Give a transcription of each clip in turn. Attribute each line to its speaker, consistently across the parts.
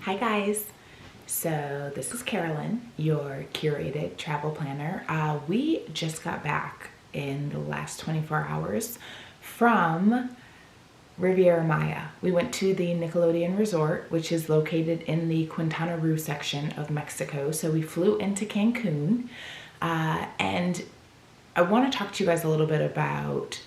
Speaker 1: Hi guys, so this is Carolyn, your curated travel planner. We just got back in the last 24 hours from Riviera Maya. We went to the Nickelodeon Resort, which is located in the Quintana Roo section of Mexico. So we flew into Cancun, and I want to talk to you guys a little bit about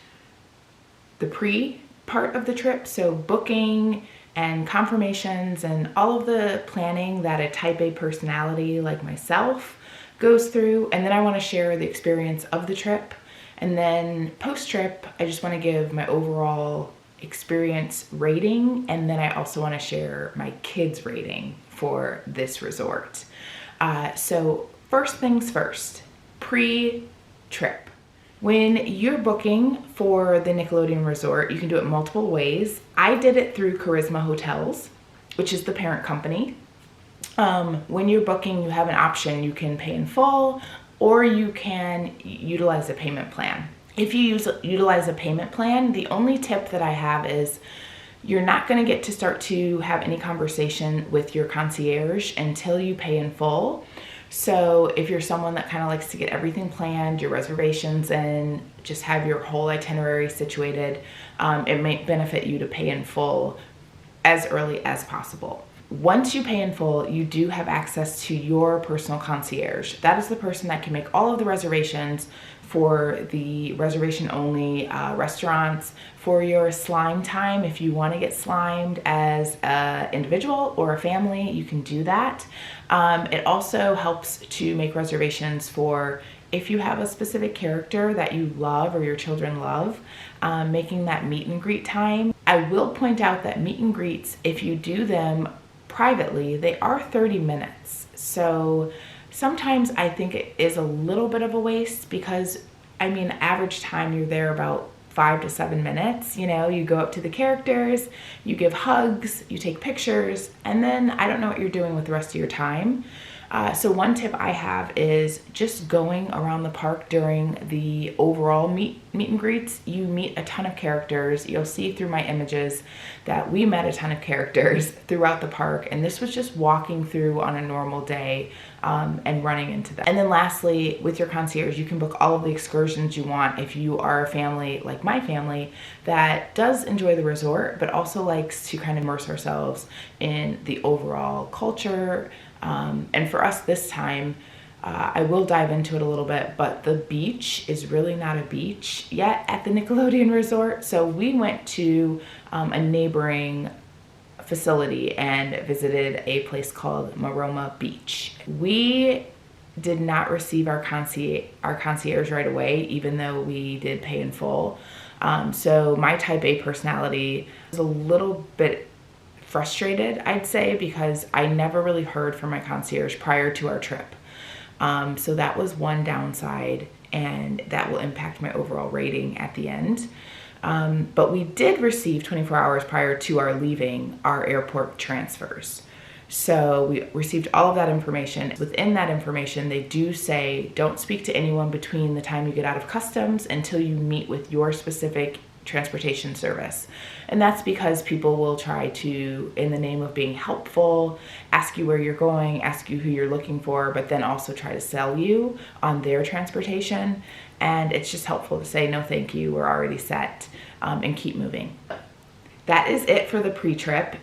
Speaker 1: the pre part of the trip, so booking and confirmations and all of the planning that a type A personality like myself goes through. And then I want to share the experience of the trip. And then post-trip, I just want to give my overall experience rating. And then I also want to share my kids' rating for this resort. So first things first, pre-trip. When you're booking for the Nickelodeon Resort, you can do it multiple ways. I did it through Charisma Hotels, which is the parent company. When you're booking, you have an option. You can pay in full, or you can utilize a payment plan. If you utilize a payment plan, the only tip that I have is you're not going to get to start to have any conversation with your concierge until you pay in full. So if you're someone that kind of likes to get everything planned, your reservations and just have your whole itinerary situated, it might benefit you to pay in full as early as possible. Once you pay in full, you do have access to your personal concierge. That is the person that can make all of the reservations for the reservation only restaurants, for your slime time. If you want to get slimed as an individual or a family, you can do that. It also helps to make reservations for if you have a specific character that you love or your children love, making that meet and greet time. I will point out that meet and greets, if you do them privately, they are 30 minutes. So sometimes I think it is a little bit of a waste because, I mean, average time you're there about 5 to 7 minutes. You know, you go up to the characters, you give hugs, you take pictures, and then I don't know what you're doing with the rest of your time. So one tip I have is just going around the park during the overall meet and greets. You meet a ton of characters. You'll see through my images that we met a ton of characters throughout the park, and this was just walking through on a normal day and running into them. And then lastly, with your concierge, you can book all of the excursions you want if you are a family like my family that does enjoy the resort but also likes to kind of immerse ourselves in the overall culture. And for us this time, I will dive into it a little bit, but the beach is really not a beach yet at the Nickelodeon Resort. So we went to a neighboring facility and visited a place called Maroma Beach. We did not receive our concierge right away, even though we did pay in full. So my type A personality was a little bit frustrated, I'd say, because I never really heard from my concierge prior to our trip. So that was one downside, and that will impact my overall rating at the end. But we did receive 24 hours prior to our leaving our airport transfers. So we received all of that information. Within that information, they do say don't speak to anyone between the time you get out of customs until you meet with your specific transportation service. And that's because people will try to, in the name of being helpful, ask you where you're going, ask you who you're looking for, but then also try to sell you on their transportation. And it's just helpful to say, no, thank you, we're already set, and keep moving. That is it for the pre-trip.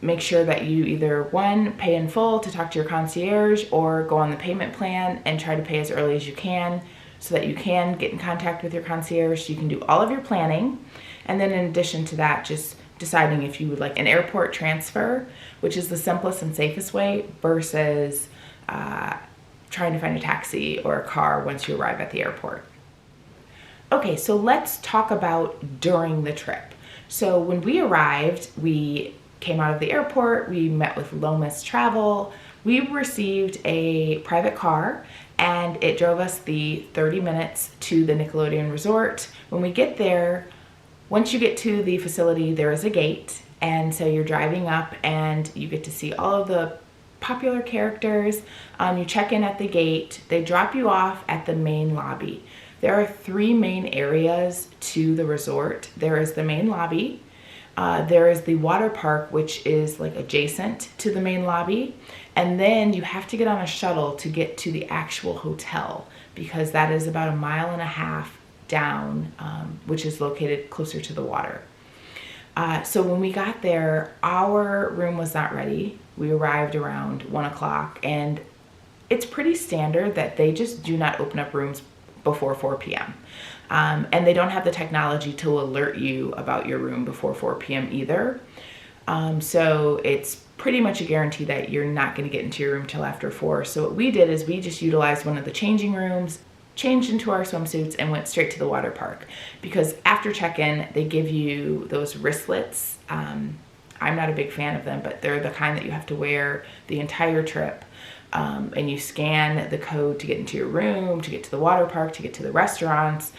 Speaker 1: Make sure that you either, one, pay in full to talk to your concierge, or go on the payment plan and try to pay as early as you can, so that you can get in contact with your concierge so you can do all of your planning. And then in addition to that, just deciding if you would like an airport transfer, which is the simplest and safest way, versus trying to find a taxi or a car once you arrive at the airport. Okay, so let's talk about during the trip. So when we arrived, we came out of the airport, we met with Lomas Travel, we received a private car, and it drove us the 30 minutes to the Nickelodeon Resort. When we get there, once you get to the facility, there is a gate, and so you're driving up and you get to see all of the popular characters. You check in at the gate, they drop you off at the main lobby. There are 3 main areas to the resort. There is the main lobby, There is the water park, which is like adjacent to the main lobby. And then you have to get on a shuttle to get to the actual hotel, because that is about 1.5 miles down, which is located closer to the water. So when we got there, our room was not ready. We arrived around 1 o'clock, and it's pretty standard that they just do not open up rooms before 4 p.m. And they don't have the technology to alert you about your room before 4 p.m. either. So it's pretty much a guarantee that you're not going to get into your room till after 4. So what we did is we just utilized one of the changing rooms, changed into our swimsuits, and went straight to the water park. Because after check-in, they give you those wristlets. I'm not a big fan of them, but they're the kind that you have to wear the entire trip. And you scan the code to get into your room, to get to the water park, to get to the restaurants,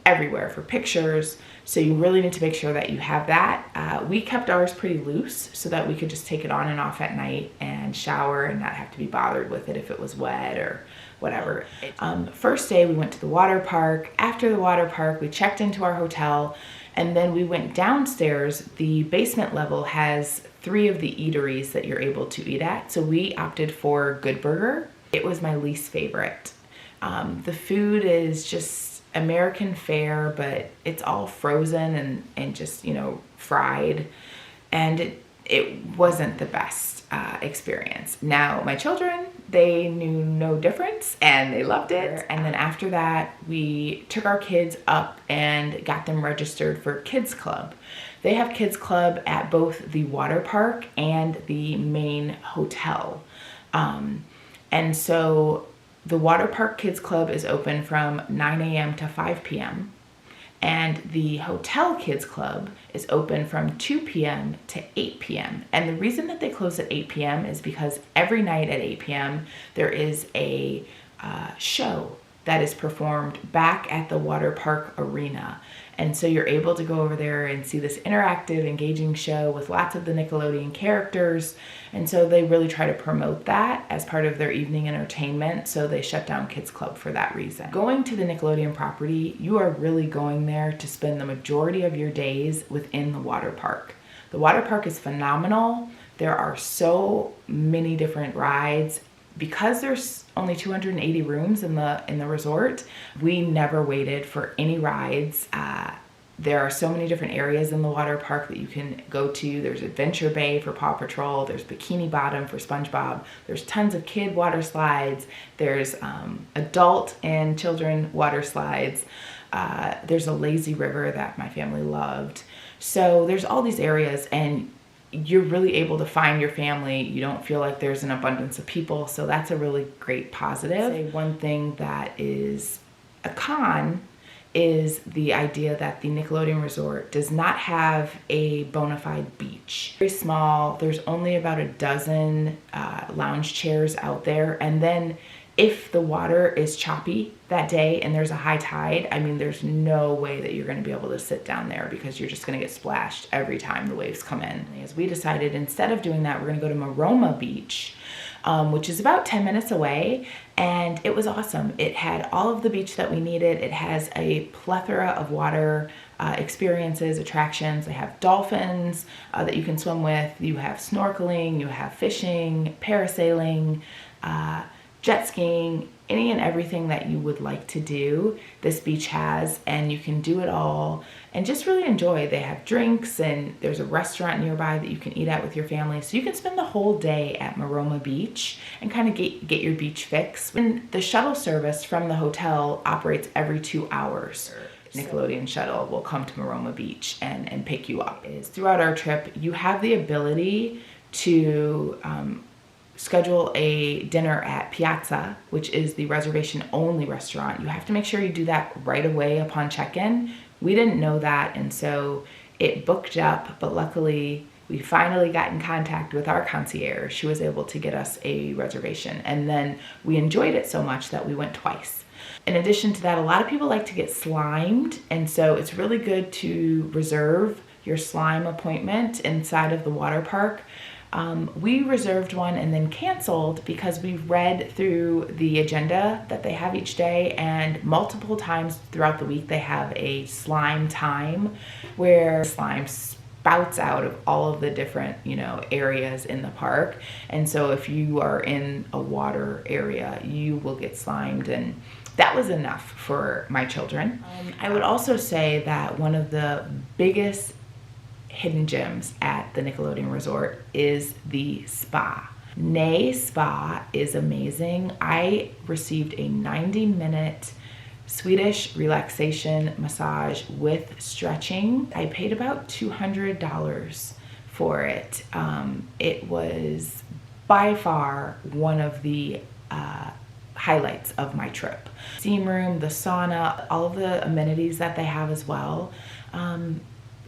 Speaker 1: everywhere for pictures. So you really need to make sure that you have that. We kept ours pretty loose so that we could just take it on and off at night and shower and not have to be bothered with it if it was wet or whatever. First day we went to the water park. After the water park, we checked into our hotel, and then we went downstairs. The basement level has 3 of the eateries that you're able to eat at. So we opted for Good Burger. It was my least favorite. The food is just American fare, but it's all frozen and just, fried. And it wasn't the best experience. Now, my children, they knew no difference and they loved it. And then after that, we took our kids up and got them registered for Kids Club. They have Kids Club at both the water park and the main hotel. And so the water park Kids Club is open from 9 a.m. to 5 p.m. And the hotel Kids Club is open from 2 p.m. to 8 p.m. And the reason that they close at 8 p.m. is because every night at 8 p.m. there is a show that is performed back at the water park arena. And so you're able to go over there and see this interactive, engaging show with lots of the Nickelodeon characters. And so they really try to promote that as part of their evening entertainment. So they shut down Kids Club for that reason. Going to the Nickelodeon property, you are really going there to spend the majority of your days within the water park. The water park is phenomenal. There are so many different rides. Because there's only 280 rooms in the resort, we never waited for any rides. There are so many different areas in the water park that you can go to. There's Adventure Bay for Paw Patrol. There's Bikini Bottom for SpongeBob. There's tons of kid water slides. There's adult and children water slides. There's a lazy river that my family loved. So there's all these areas, and you're really able to find your family. You don't feel like there's an abundance of people. So that's a really great positive. One thing that is a con is the idea that the Nickelodeon Resort does not have a bona fide beach. Very small. There's only about 12 lounge chairs out there. And then if the water is choppy that day and there's a high tide, I mean, there's no way that you're going to be able to sit down there because you're just going to get splashed every time the waves come in. As we decided, instead of doing that, we're going to go to Maroma Beach, which is about 10 minutes away. And it was awesome. It had all of the beach that we needed. It has a plethora of water experiences, attractions. They have dolphins that you can swim with. You have snorkeling, you have fishing, parasailing, jet skiing, any and everything that you would like to do, this beach has, and you can do it all and just really enjoy. They have drinks, and there's a restaurant nearby that you can eat at with your family. So you can spend the whole day at Maroma Beach and kind of get your beach fix. And the shuttle service from the hotel operates every 2 hours. Nickelodeon shuttle will come to Maroma Beach and pick you up. Throughout our trip, you have the ability to schedule a dinner at Piazza, which is the reservation only restaurant. You have to make sure you do that right away upon check-in. We didn't know that, and so it booked up, but luckily we finally got in contact with our concierge. She was able to get us a reservation, and then we enjoyed it so much that we went twice. In addition to that, a lot of people like to get slimed, and so it's really good to reserve your slime appointment inside of the water park. We reserved one and then canceled because we read through the agenda that they have each day, and multiple times throughout the week they have a slime time where slime spouts out of all of the different, areas in the park. And so if you are in a water area, you will get slimed, and that was enough for my children. I would also say that one of the biggest hidden gems at the Nickelodeon Resort is the spa. Nay Spa is amazing. I received a 90-minute Swedish relaxation massage with stretching. I paid about $200 for it. It was by far one of the highlights of my trip. Steam room, the sauna, all of the amenities that they have as well.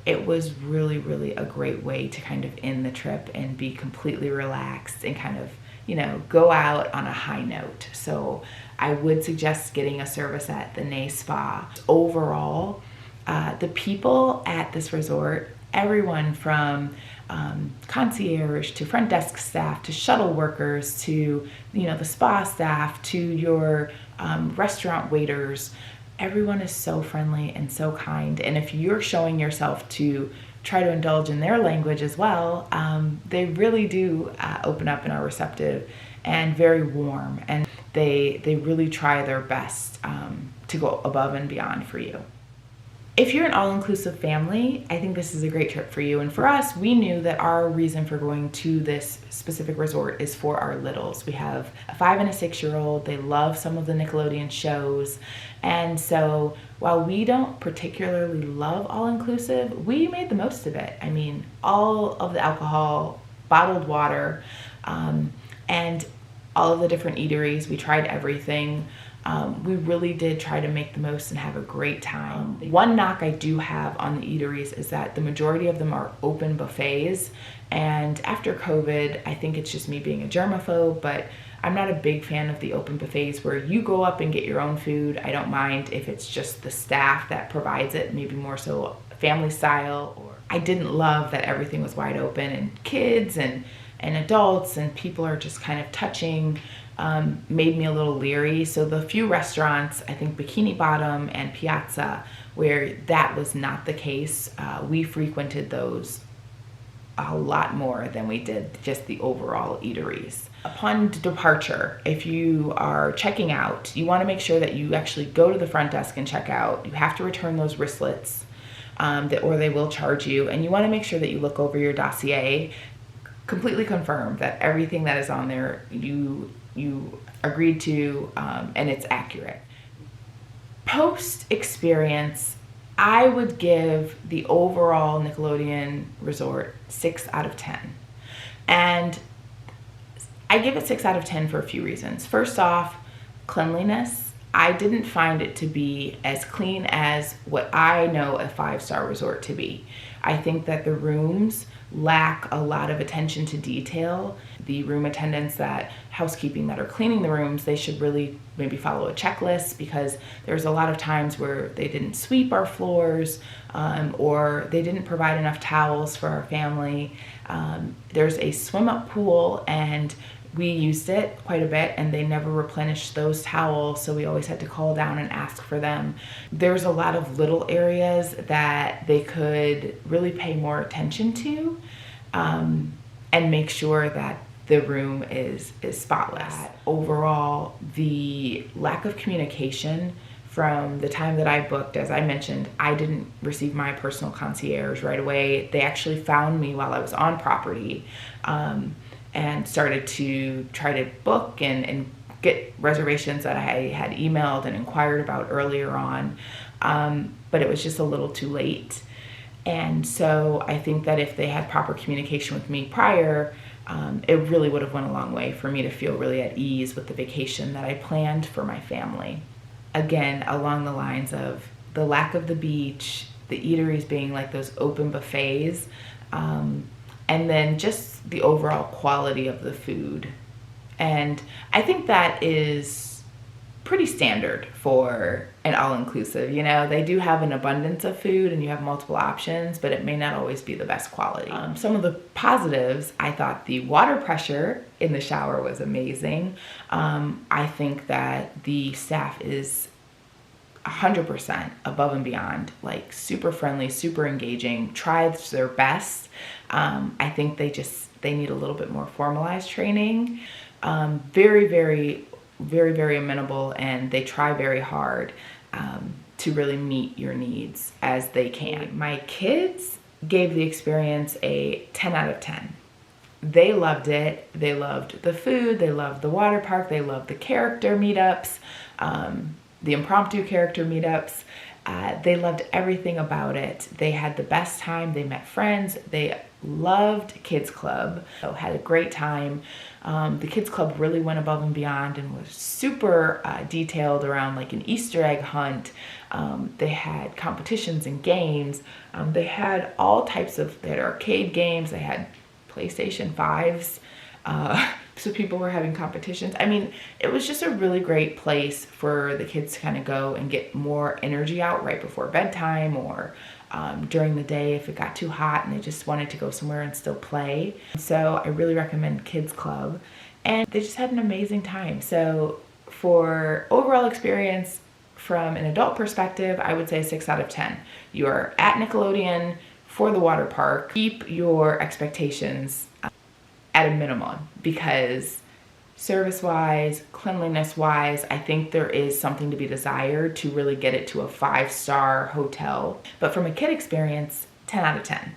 Speaker 1: It was really, really a great way to kind of end the trip and be completely relaxed and kind of, go out on a high note. So I would suggest getting a service at the Nay Spa. Overall, the people at this resort, everyone from concierge to front desk staff to shuttle workers to, the spa staff to your restaurant waiters, everyone is so friendly and so kind. And if you're showing yourself to try to indulge in their language as well, they really do open up and are receptive and very warm. And they really try their best to go above and beyond for you. If you're an all-inclusive family, I think this is a great trip for you. And for us, we knew that our reason for going to this specific resort is for our littles. We have a 5 and a 6-year-old. They love some of the Nickelodeon shows. And so while we don't particularly love all-inclusive, we made the most of it. I mean, all of the alcohol, bottled water, and all of the different eateries, we tried everything. We really did try to make the most and have a great time. One knock I do have on the eateries is that the majority of them are open buffets. And after COVID, I think it's just me being a germaphobe, but I'm not a big fan of the open buffets where you go up and get your own food. I don't mind if it's just the staff that provides it, maybe more so family style. Or I didn't love that everything was wide open and kids and adults and people are just kind of touching. Made me a little leery. So the few restaurants, I think Bikini Bottom and Piazza, where that was not the case, we frequented those a lot more than we did just the overall eateries. Upon departure, if you are checking out, you want to make sure that you actually go to the front desk and check out. You have to return those wristlets, or they will charge you. And you want to make sure that you look over your dossier, completely confirm that everything that is on there you agreed to, and it's accurate. Post experience, I would give the overall Nickelodeon Resort 6 out of 10. And I give it 6 out of 10 for a few reasons. First off, cleanliness. I didn't find it to be as clean as what I know a 5-star resort to be. I think that the rooms lack a lot of attention to detail. The room attendants, that housekeeping that are cleaning the rooms, they should really maybe follow a checklist, because there's a lot of times where they didn't sweep our floors, or they didn't provide enough towels for our family. There's a swim-up pool, and we used it quite a bit, and they never replenished those towels, so we always had to call down and ask for them. There's a lot of little areas that they could really pay more attention to, and make sure that the room is spotless. Overall, the lack of communication from the time that I booked, as I mentioned, I didn't receive my personal concierge right away. They actually found me while I was on property, and started to try to book and get reservations that I had emailed and inquired about earlier on, but it was just a little too late. And so I think that if they had proper communication with me prior, it really would have went a long way for me to feel really at ease with the vacation that I planned for my family. Again, along the lines of the lack of the beach, the eateries being like those open buffets, and then just the overall quality of the food. And I think that is pretty standard for an all-inclusive. They do have an abundance of food and you have multiple options, but it may not always be the best quality. Some of the positives, I thought the water pressure in the shower was amazing. I think that the staff is 100% above and beyond, like super friendly, super engaging, tries their best. I think they need a little bit more formalized training. Very, very, very, very amenable, and they try very hard to really meet your needs as they can. My kids gave the experience a 10 out of 10. They loved it. They loved the food. They loved the water park. They loved the character meetups, the impromptu character meetups. They loved everything about it. They had the best time. They met friends. They loved Kids Club. So had a great time. The Kids Club really went above and beyond and was super detailed around like an Easter egg hunt. They had competitions and games. They had all types of, they had arcade games. They had PlayStation 5s. So people were having competitions. I mean, it was just a really great place for the kids to kind of go and get more energy out right before bedtime, or during the day if it got too hot and they just wanted to go somewhere and still play. So I really recommend Kids Club, and they just had an amazing time. So for overall experience from an adult perspective, I would say 6 out of 10. You're at Nickelodeon for the water park. Keep your expectations at a minimum, because service-wise, cleanliness-wise, I think there is something to be desired to really get it to a 5-star hotel. But from a kid experience, 10 out of 10.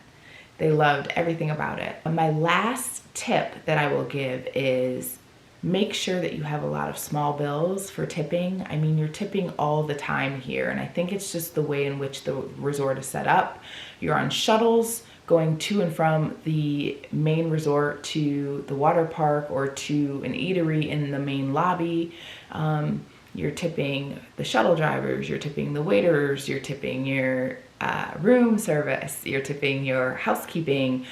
Speaker 1: They loved everything about it. And my last tip that I will give is make sure that you have a lot of small bills for tipping. I mean, you're tipping all the time here, and I think it's just the way in which the resort is set up. You're on shuttles going to and from the main resort to the water park or to an eatery in the main lobby. You're tipping the shuttle drivers, you're tipping the waiters, you're tipping your room service, you're tipping your housekeeping.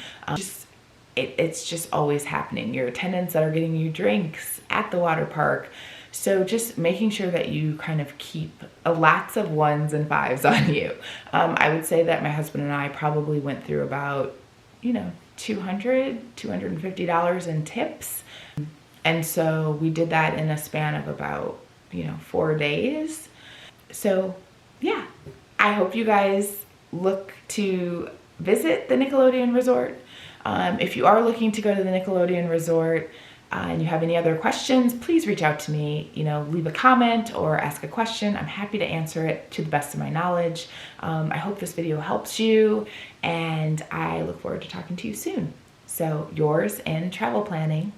Speaker 1: It's just always happening. Your attendants that are getting you drinks at the water park. So just making sure that you kind of keep lots of 1s and 5s on you. I would say that my husband and I probably went through about, $200, $250 in tips. And so we did that in a span of about, 4 days. So yeah, I hope you guys look to visit the Nickelodeon Resort. If you are looking to go to the Nickelodeon Resort, and you have any other questions, please reach out to me, leave a comment or ask a question. I'm happy to answer it to the best of my knowledge. I hope this video helps you, and I look forward to talking to you soon. So yours in travel planning,